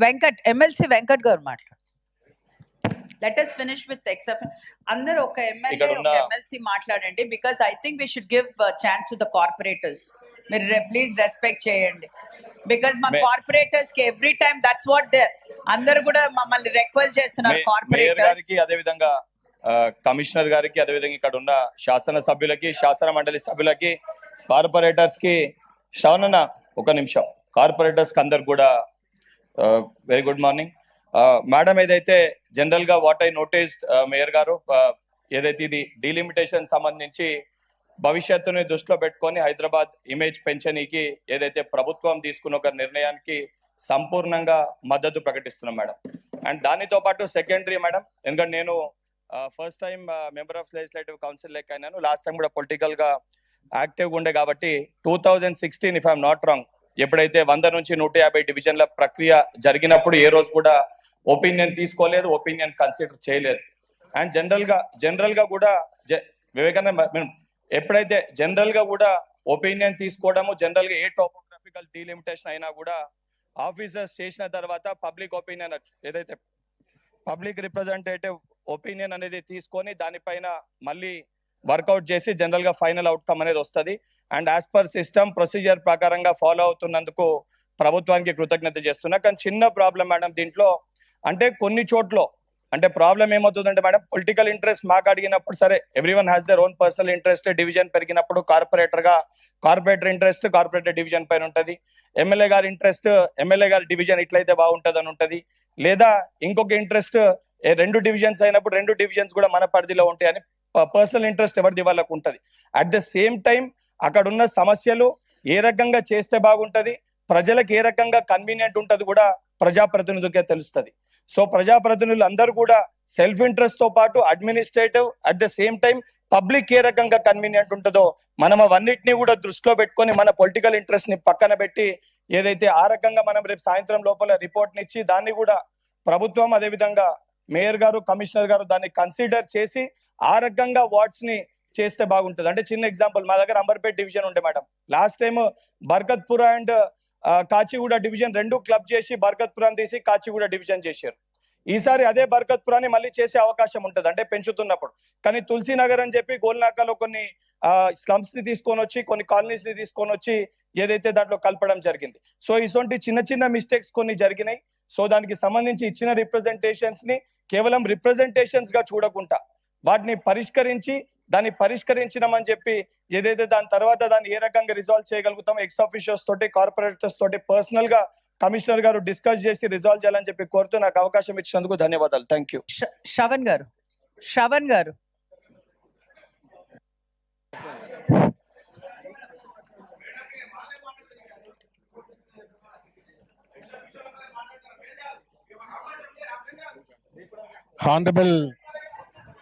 Venkat MLC Venkat గారు మాట్లాడు. Let us finish with XF. అందరూ ఒక ఎమ్మెల్యే ఒక ఎమ్మెల్సీ మాట్లాడండి, because I think we should give chance to the corporators. మీరు ప్లీజ్ రెస్పెక్ట్ చేయండి, బికాజ్ మా కార్పొరేటర్స్ కి every time that's what they అందరూ కూడా మమ్మల్ని రిక్వెస్ట్ చేస్తున్నారు. కార్పొరేటర్స్ కి అదే విధంగా కమిషనర్ గారికి, అదే విధంగా ఇక్కడ ఉన్న శాసన సభ్యులకి, శాసన మండలి సభ్యులకి, కార్పొరేటర్స్ కి, శ్రవణ ఒక నిమిషం, కార్పొరేటర్స్ కి అందరు కూడా వెరీ గుడ్ మార్నింగ్. మేడం, ఏదైతే జనరల్ గా వాట్ ఐ నోటీస్డ్ మేయర్ గారు, ఏదైతే ఇది డీలిమిటేషన్ సంబంధించి భవిష్యత్తుని దృష్టిలో పెట్టుకొని హైదరాబాద్ ఇమేజ్ పెంచనీకి ఏదైతే ప్రభుత్వం తీసుకున్న ఒక నిర్ణయానికి సంపూర్ణంగా మద్దతు ప్రకటిస్తున్నాం మేడం. అండ్ దానితో పాటు సెకండరీ మేడం, ఎందుకంటే నేను first time member of legislative council లెక్క అయినాను, లాస్ట్ టైం కూడా పొలిటికల్ గా యాక్టివ్గా ఉండే కాబట్టి 2016 ఇఫ్ ఐఎమ్ నాట్ రాంగ్, ఎప్పుడైతే 100 నుంచి 150 డివిజన్ల ప్రక్రియ జరిగినప్పుడు ఏ రోజు కూడా ఒపీనియన్ తీసుకోలేదు, ఒపీనియన్ కన్సిడర్ చేయలేదు. అండ్ జనరల్ గా కూడా వివేకానంద ఎప్పుడైతే జనరల్ గా కూడా ఒపీనియన్ తీసుకోవడము, జనరల్ గా ఏ టోపోగ్రఫికల్ డీలిమిటేషన్ అయినా కూడా ఆఫీసర్స్ చేసిన తర్వాత పబ్లిక్ ఒపీనియన్, ఏదైతే పబ్లిక్ రిప్రజెంటేటివ్ ఒపీనియన్ అనేది తీసుకొని దానిపైన మళ్ళీ వర్కౌట్ చేసి జనరల్ గా ఫైనల్ అవుట్కమ్ అనేది వస్తుంది. And as per system procedure ప్రకారంగా ఫాలో అవుతున్నందుకు ప్రభుత్వానికి కృతజ్ఞత చేస్తున్నా. కానీ చిన్న ప్రాబ్లం మేడం దీంట్లో, అంటే కొన్ని చోట్ల అంటే ప్రాబ్లం ఏమవుతుందంటే మేడం, పొలిటికల్ ఇంట్రెస్ట్ మాకు అడిగినప్పుడు సరే, everyone has their own personal interest. Division పెరిగినప్పుడు కార్పొరేటర్ ఇంట్రెస్ట్ కార్పొరేటర్ డివిజన్ పైన ఉంటుంది, ఎమ్మెల్యే గారి ఇంట్రెస్ట్ ఎమ్మెల్యే గారి డివిజన్ ఇట్లయితే బాగుంటుంది అని ఉంటుంది, లేదా ఇంకొక ఇంట్రెస్ట్ 2 డివిజన్స్ అయినప్పుడు 2 డివిజన్స్ కూడా మన పరిధిలో ఉంటాయని పర్సనల్ ఇంట్రెస్ట్ ఎవరిది వాళ్ళకు ఉంటుంది. అట్ ద సేమ్ టైం అక్కడ ఉన్న సమస్యలు ఏ రకంగా చేస్తే బాగుంటది, ప్రజలకు ఏ రకంగా కన్వీనియంట్ ఉంటది కూడా ప్రజాప్రతినిధులకే తెలుస్తుంది. సో ప్రజాప్రతినిధులు అందరూ కూడా సెల్ఫ్ ఇంట్రెస్ట్ తో పాటు administrative, at the same time public ఏ రకంగా కన్వీనియంట్ ఉంటుందో మనం అవన్నిటిని కూడా దృష్టిలో పెట్టుకొని మన పొలిటికల్ ఇంట్రెస్ట్ ని పక్కన పెట్టి ఏదైతే ఆ రకంగా మనం రేపు సాయంత్రం లోపల రిపోర్ట్ నిచ్చి దాన్ని కూడా ప్రభుత్వం, అదేవిధంగా మేయర్ గారు, కమిషనర్ గారు దాన్ని కన్సిడర్ చేసి ఆ రకంగా వార్డ్స్ ని చేస్తే బాగుంటుంది. అంటే చిన్న ఎగ్జాంపుల్, మా దగ్గర అంబర్పేట్ డివిజన్ ఉండే madam, last time Barkatpura and Kachiguda division 2 club చేసి బర్కత్పురం తీసి కాచిగూడ డివిజన్ చేశారు. ఈసారి అదే బర్కత్పురాన్ని మళ్ళీ చేసే అవకాశం ఉంటుంది, అంటే పెంచుతున్నప్పుడు. కానీ తులసీనగర్ అని చెప్పి గోల్నాకాలో కొన్ని స్లమ్స్ ని తీసుకొని వచ్చి, కొన్ని కాలనీస్ ని తీసుకొని వచ్చి ఏదైతే దాంట్లో కలపడం జరిగింది. సో ఇటువంటి చిన్న చిన్న మిస్టేక్స్ కొన్ని జరిగినాయి. సో దానికి సంబంధించి ఇచ్చిన రిప్రజెంటేషన్స్ ని కేవలం రిప్రజెంటేషన్స్ గా చూడకుండా వాటిని పరిష్కరించినామని చెప్పి ఏదైతే దాని తర్వాత దాన్ని ఏ రకంగా రిజాల్వ్ చేయగలుగుతాం, ఎక్స్ ఆఫీషియల్స్ తోటి, కార్పొరేటర్స్ తోటి పర్సనల్ గా కమిషనర్ గారు డిస్కస్ చేసి రిజాల్వ్ చేయాలని చెప్పి కోరుతూ నాకు అవకాశం ఇచ్చినందుకు ధన్యవాదాలు. Thank you. శ్రవణ్ గారు Honorable